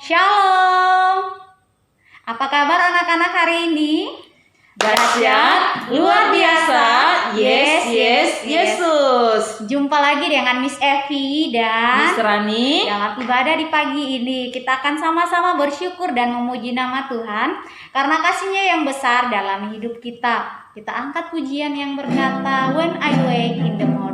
Shalom. Apa kabar anak-anak hari ini? Dahsyat, luar biasa, yes, yes, Yesus. Jumpa lagi dengan Miss Evi dan Miss Rani. dalam ibadah di pagi ini kita akan sama-sama bersyukur dan memuji nama Tuhan karena kasih-Nya yang besar dalam hidup kita. Kita angkat pujian yang berkata, When I wake in the morning.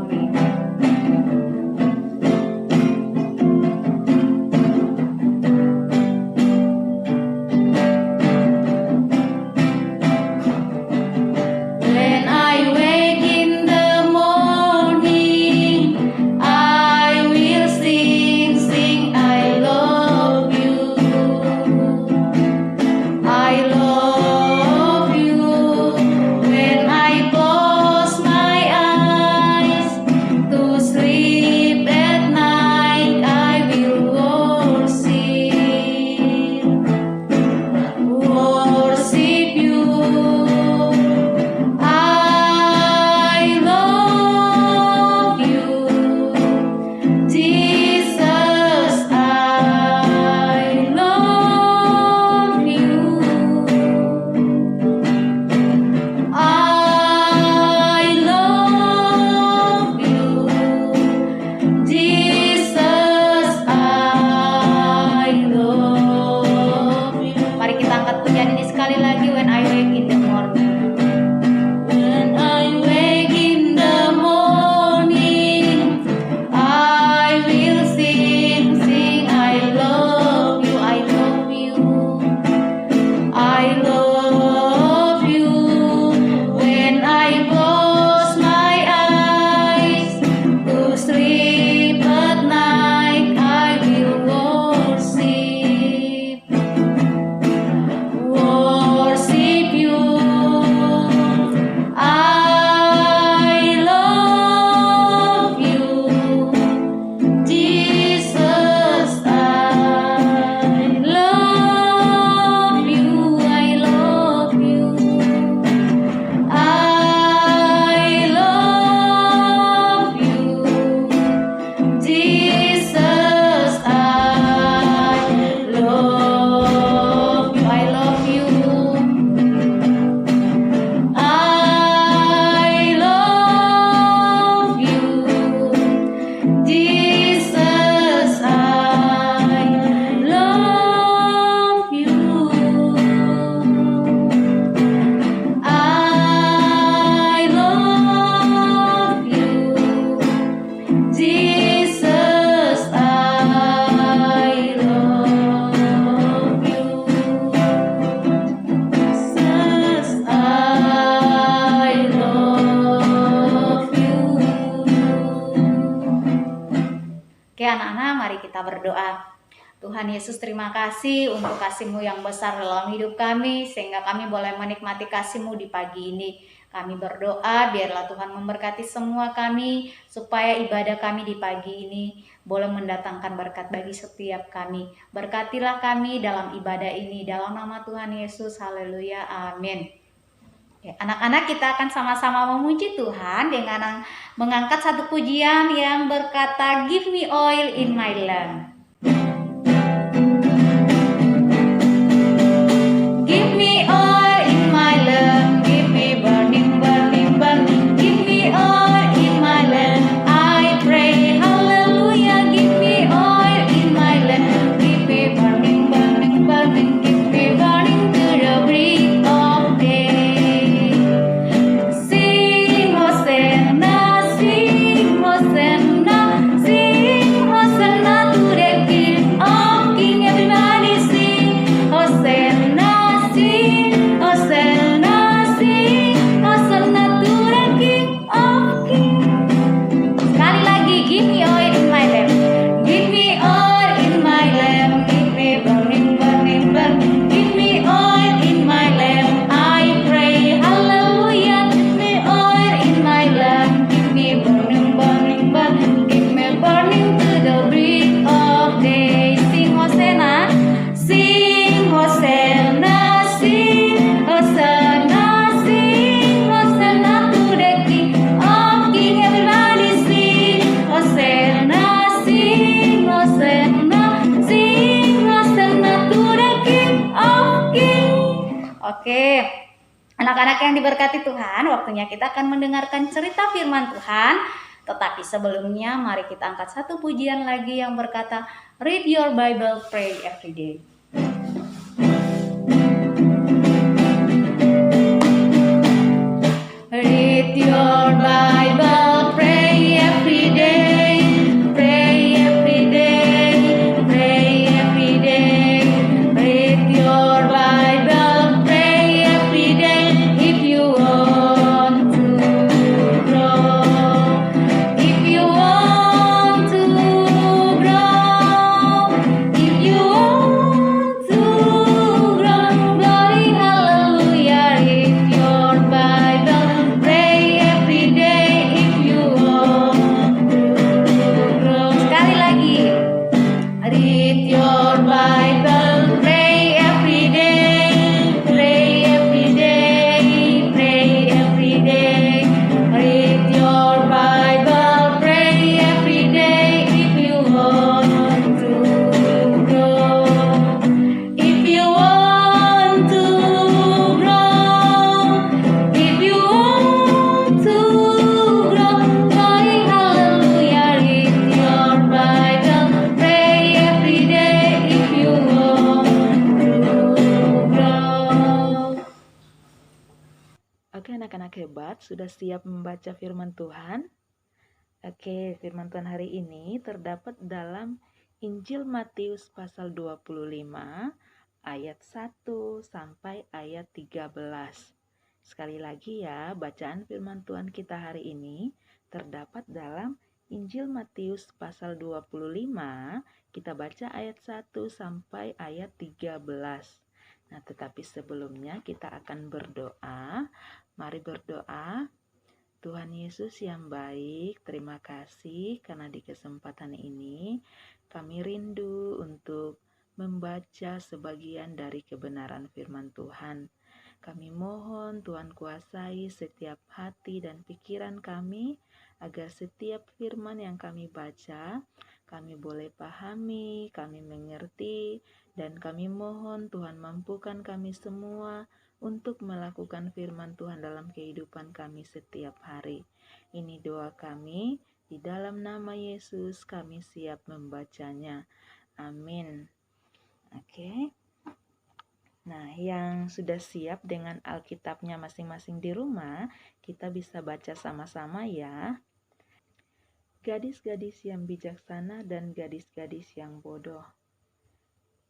Anak-anak, mari kita berdoa. Tuhan Yesus, terima kasih untuk kasih-Mu yang besar dalam hidup kami, sehingga kami boleh menikmati kasih-Mu di pagi ini. Kami berdoa, biarlah Tuhan memberkati semua kami, supaya ibadah kami di pagi ini boleh mendatangkan berkat bagi setiap kami. Berkatilah kami dalam ibadah ini, dalam nama Tuhan Yesus, haleluya, amin. Anak-anak, kita akan sama-sama memuji Tuhan dengan mengangkat satu pujian yang berkata, Give me oil in my lamp. Give me oil in my lamp, give me burning, burning, burning. Give me oil in my lamp, I pray, hallelujah. Give me oil in my lamp, give me burning, burning, burning. Give me burning to the break of day. Hosanna, sing Hosanna to the Oke, anak-anak yang diberkati Tuhan, waktunya kita akan mendengarkan cerita firman Tuhan. Tetapi sebelumnya mari kita angkat satu pujian lagi yang berkata, Read your Bible, pray every day. Read your Bible, pray every day, pray every day, pray every day. Read your Bible, pray every day if you want to grow. If you want to grow, if you want to grow, glory hallelujah. Read your Bible, pray every day if you want to grow. Sekali lagi. Read your Bible, pray every day, pray every day, pray every day. Read your Bible, pray every day if you want to grow. If you want to grow, if you want to grow, glory hallelujah. Read your Bible, pray every day if you want to grow. Oke, anak-anak hebat, sudah siap membaca firman Tuhan? Oke, firman Tuhan hari ini terdapat dalam Injil Matius pasal 25 ayat 1 sampai ayat 13. Sekali lagi ya, bacaan firman Tuhan kita hari ini terdapat dalam Injil Matius pasal 25, kita baca ayat 1 sampai ayat 13. Nah, tetapi sebelumnya kita akan berdoa. Mari berdoa. Tuhan Yesus yang baik, terima kasih karena di kesempatan ini kami rindu untuk membaca sebagian dari kebenaran firman Tuhan. Kami mohon Tuhan kuasai setiap hati dan pikiran kami agar setiap firman yang kami baca, kami boleh pahami, kami mengerti, dan kami mohon Tuhan mampukan kami semua untuk melakukan firman Tuhan dalam kehidupan kami setiap hari. Ini doa kami, di dalam nama Yesus kami siap membacanya. Amin. Oke. Nah, yang sudah siap dengan Alkitabnya masing-masing di rumah, kita bisa baca sama-sama ya. Gadis-gadis yang bijaksana dan gadis-gadis yang bodoh.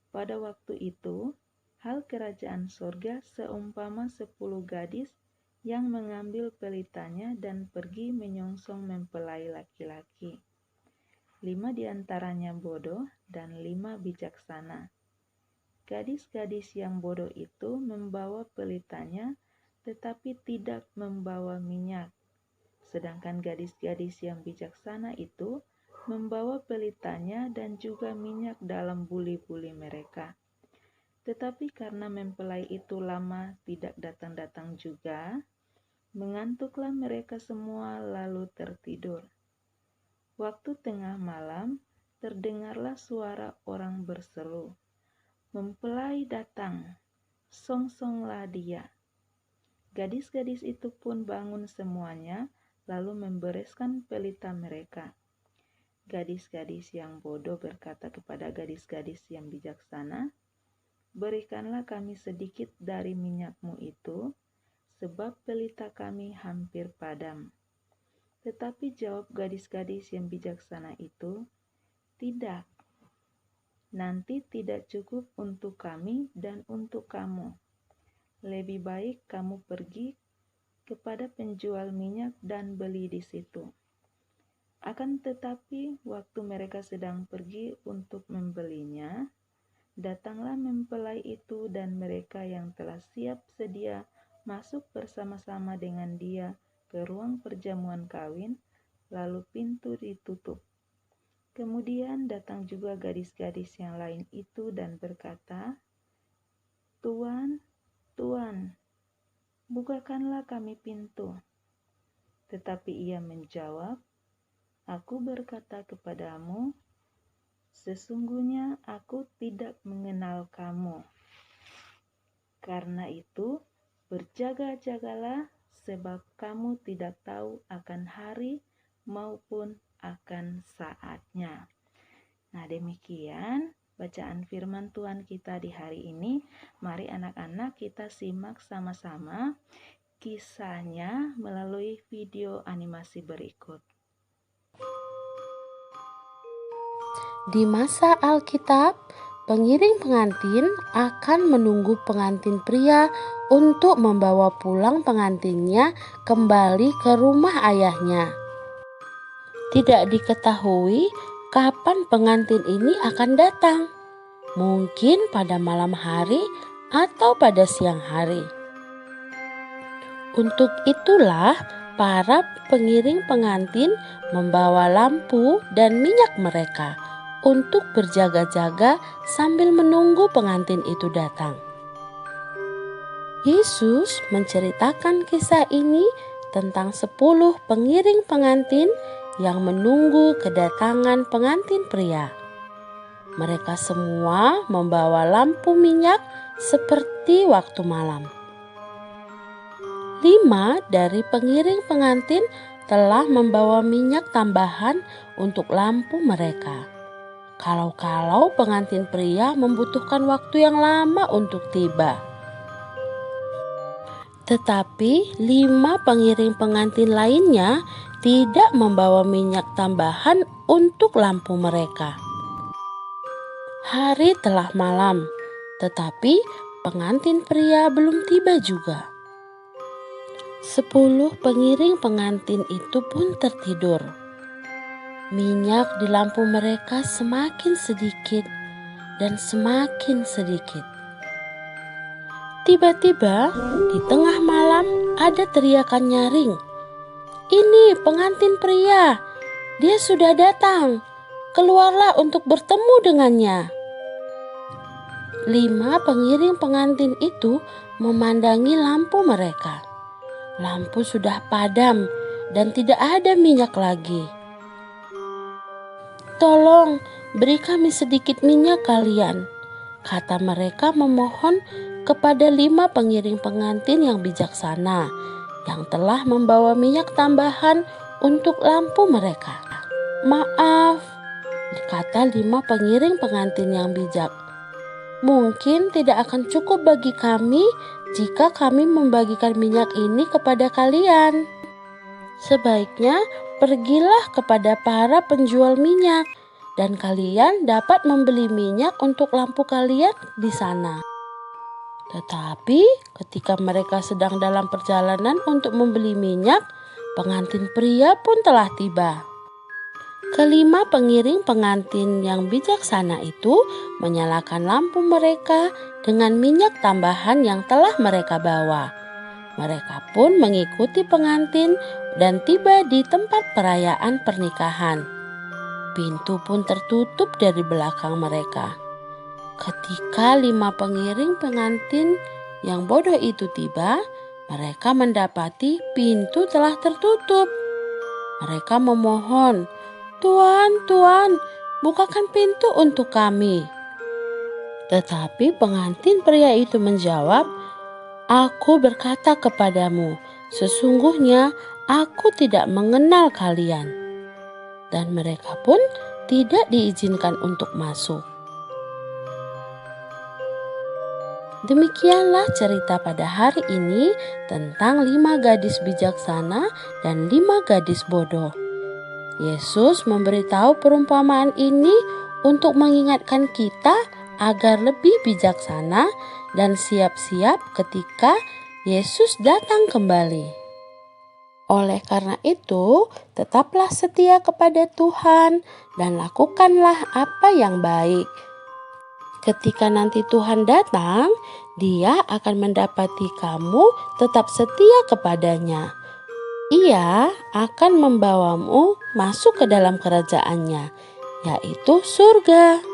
Pada waktu itu, hal kerajaan sorga seumpama 10 gadis yang mengambil pelitanya dan pergi menyongsong mempelai laki-laki. 5 diantaranya bodoh dan 5 bijaksana. Gadis-gadis yang bodoh itu membawa pelitanya tetapi tidak membawa minyak. Sedangkan gadis-gadis yang bijaksana itu membawa pelitanya dan juga minyak dalam buli-buli mereka. Tetapi karena mempelai itu lama tidak datang-datang juga, mengantuklah mereka semua lalu tertidur. Waktu tengah malam, terdengarlah suara orang berseru, "Mempelai datang, songsonglah dia." Gadis-gadis itu pun bangun semuanya, lalu membereskan pelita mereka. Gadis-gadis yang bodoh berkata kepada gadis-gadis yang bijaksana, "Berikanlah kami sedikit dari minyakmu itu, sebab pelita kami hampir padam." Tetapi jawab gadis-gadis yang bijaksana itu, "Tidak, nanti tidak cukup untuk kami dan untuk kamu. Lebih baik kamu pergi kepada penjual minyak dan beli di situ." Akan tetapi waktu mereka sedang pergi untuk membelinya, datanglah mempelai itu dan mereka yang telah siap sedia masuk bersama-sama dengan dia ke ruang perjamuan kawin, lalu pintu ditutup. Kemudian datang juga gadis-gadis yang lain itu dan berkata, "Tuan, Tuan, bukakanlah kami pintu." Tetapi ia menjawab, "Aku berkata kepadamu, sesungguhnya aku tidak mengenal kamu." Karena itu, berjaga-jagalah, sebab kamu tidak tahu akan hari maupun akan saatnya. Nah, demikian bacaan firman Tuhan kita di hari ini. Mari anak-anak kita simak sama-sama kisahnya melalui video animasi berikut. Di masa Alkitab, pengiring pengantin akan menunggu pengantin pria untuk membawa pulang pengantinnya kembali ke rumah ayahnya. Tidak diketahui kapan pengantin ini akan datang. Mungkin pada malam hari atau pada siang hari. Untuk itulah para pengiring pengantin membawa lampu dan minyak mereka untuk berjaga-jaga sambil menunggu pengantin itu datang. Yesus menceritakan kisah ini tentang 10 pengiring pengantin yang menunggu kedatangan pengantin pria. Mereka semua membawa lampu minyak seperti waktu malam. 5 dari pengiring pengantin telah membawa minyak tambahan untuk lampu mereka. Kalau-kalau pengantin pria membutuhkan waktu yang lama untuk tiba. Tetapi 5 pengiring pengantin lainnya tidak membawa minyak tambahan untuk lampu mereka. Hari telah malam, tetapi pengantin pria belum tiba juga. 10 pengiring pengantin itu pun tertidur. Minyak di lampu mereka semakin sedikit dan semakin sedikit. Tiba-tiba di tengah malam ada teriakan nyaring. "Ini pengantin pria, dia sudah datang. Keluarlah untuk bertemu dengannya." 5 pengiring pengantin itu memandangi lampu mereka. Lampu sudah padam dan tidak ada minyak lagi. "Tolong, beri kami sedikit minyak kalian," kata mereka memohon kepada 5 pengiring pengantin yang bijaksana, yang telah membawa minyak tambahan untuk lampu mereka. "Maaf," kata 5 pengiring pengantin yang bijak. "Mungkin tidak akan cukup bagi kami jika kami membagikan minyak ini kepada kalian. Sebaiknya pergilah kepada para penjual minyak dan kalian dapat membeli minyak untuk lampu kalian di sana." Tetapi ketika mereka sedang dalam perjalanan untuk membeli minyak, pengantin pria pun telah tiba. Kelima pengiring pengantin yang bijaksana itu menyalakan lampu mereka dengan minyak tambahan yang telah mereka bawa. Mereka pun mengikuti pengantin dan tiba di tempat perayaan pernikahan. Pintu pun tertutup dari belakang mereka. Ketika 5 pengiring pengantin yang bodoh itu tiba, mereka mendapati pintu telah tertutup. Mereka memohon, "Tuan, Tuan, bukakan pintu untuk kami." Tetapi pengantin pria itu menjawab, "Aku berkata kepadamu, sesungguhnya aku tidak mengenal kalian." Dan mereka pun tidak diizinkan untuk masuk. Demikianlah cerita pada hari ini tentang 5 gadis bijaksana dan 5 gadis bodoh. Yesus memberitahu perumpamaan ini untuk mengingatkan kita agar lebih bijaksana dan siap-siap ketika Yesus datang kembali. Oleh karena itu, tetaplah setia kepada Tuhan dan lakukanlah apa yang baik. Ketika nanti Tuhan datang, Dia akan mendapati kamu tetap setia kepadanya. Ia akan membawamu masuk ke dalam kerajaan-Nya, yaitu surga.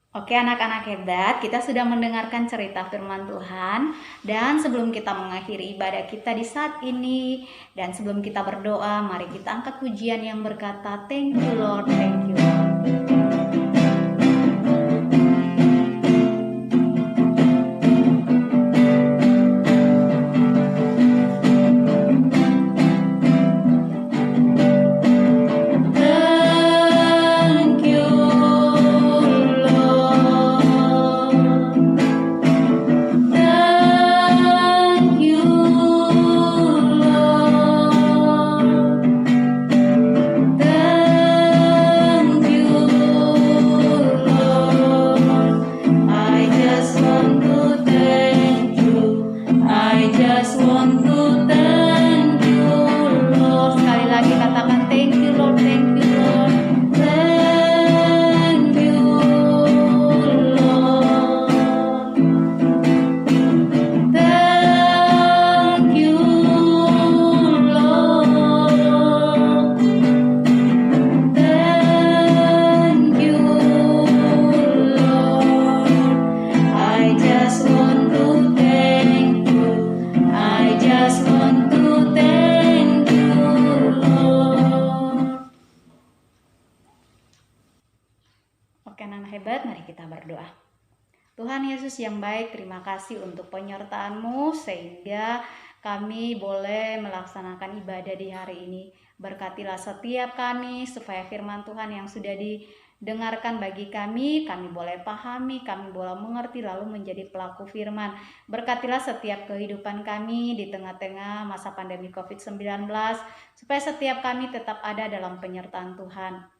Oke anak-anak hebat, kita sudah mendengarkan cerita firman Tuhan. Dan sebelum kita mengakhiri ibadah kita di saat ini, dan sebelum kita berdoa, mari kita angkat pujian yang berkata, "Thank you Lord, thank you Lord." Oke, anak hebat, mari kita berdoa. Tuhan Yesus yang baik, terima kasih untuk penyertaan-Mu sehingga kami boleh melaksanakan ibadah di hari ini. Berkatilah setiap kami supaya firman Tuhan yang sudah didengarkan bagi kami boleh pahami, kami boleh mengerti lalu menjadi pelaku firman. Berkatilah setiap kehidupan kami di tengah-tengah masa pandemi COVID-19 supaya setiap kami tetap ada dalam penyertaan Tuhan.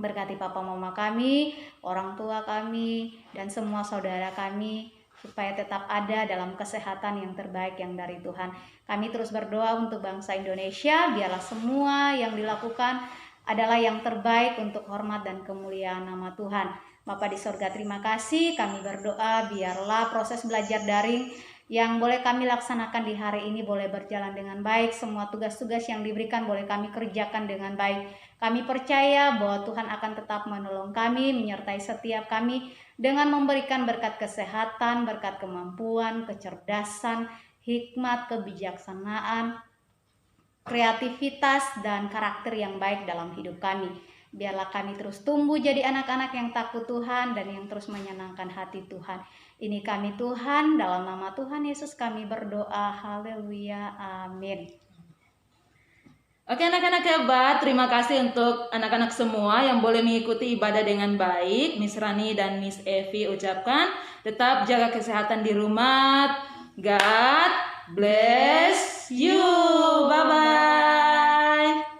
Berkati papa mama kami, orang tua kami, dan semua saudara kami supaya tetap ada dalam kesehatan yang terbaik yang dari Tuhan. Kami terus berdoa untuk bangsa Indonesia, biarlah semua yang dilakukan adalah yang terbaik untuk hormat dan kemuliaan nama Tuhan. Bapa di sorga, terima kasih. Kami berdoa biarlah proses belajar daring yang boleh kami laksanakan di hari ini boleh berjalan dengan baik. Semua tugas-tugas yang diberikan boleh kami kerjakan dengan baik. Kami percaya bahwa Tuhan akan tetap menolong kami, menyertai setiap kami dengan memberikan berkat kesehatan, berkat kemampuan, kecerdasan, hikmat, kebijaksanaan, kreativitas, dan karakter yang baik dalam hidup kami. Biarlah kami terus tumbuh jadi anak-anak yang takut Tuhan dan yang terus menyenangkan hati Tuhan. Ini kami Tuhan, dalam nama Tuhan Yesus kami berdoa. Haleluya, amin. Oke anak-anak hebat, terima kasih untuk anak-anak semua yang boleh mengikuti ibadah dengan baik. Miss Rani dan Miss Evi ucapkan tetap jaga kesehatan di rumah. God bless you. Bye-bye.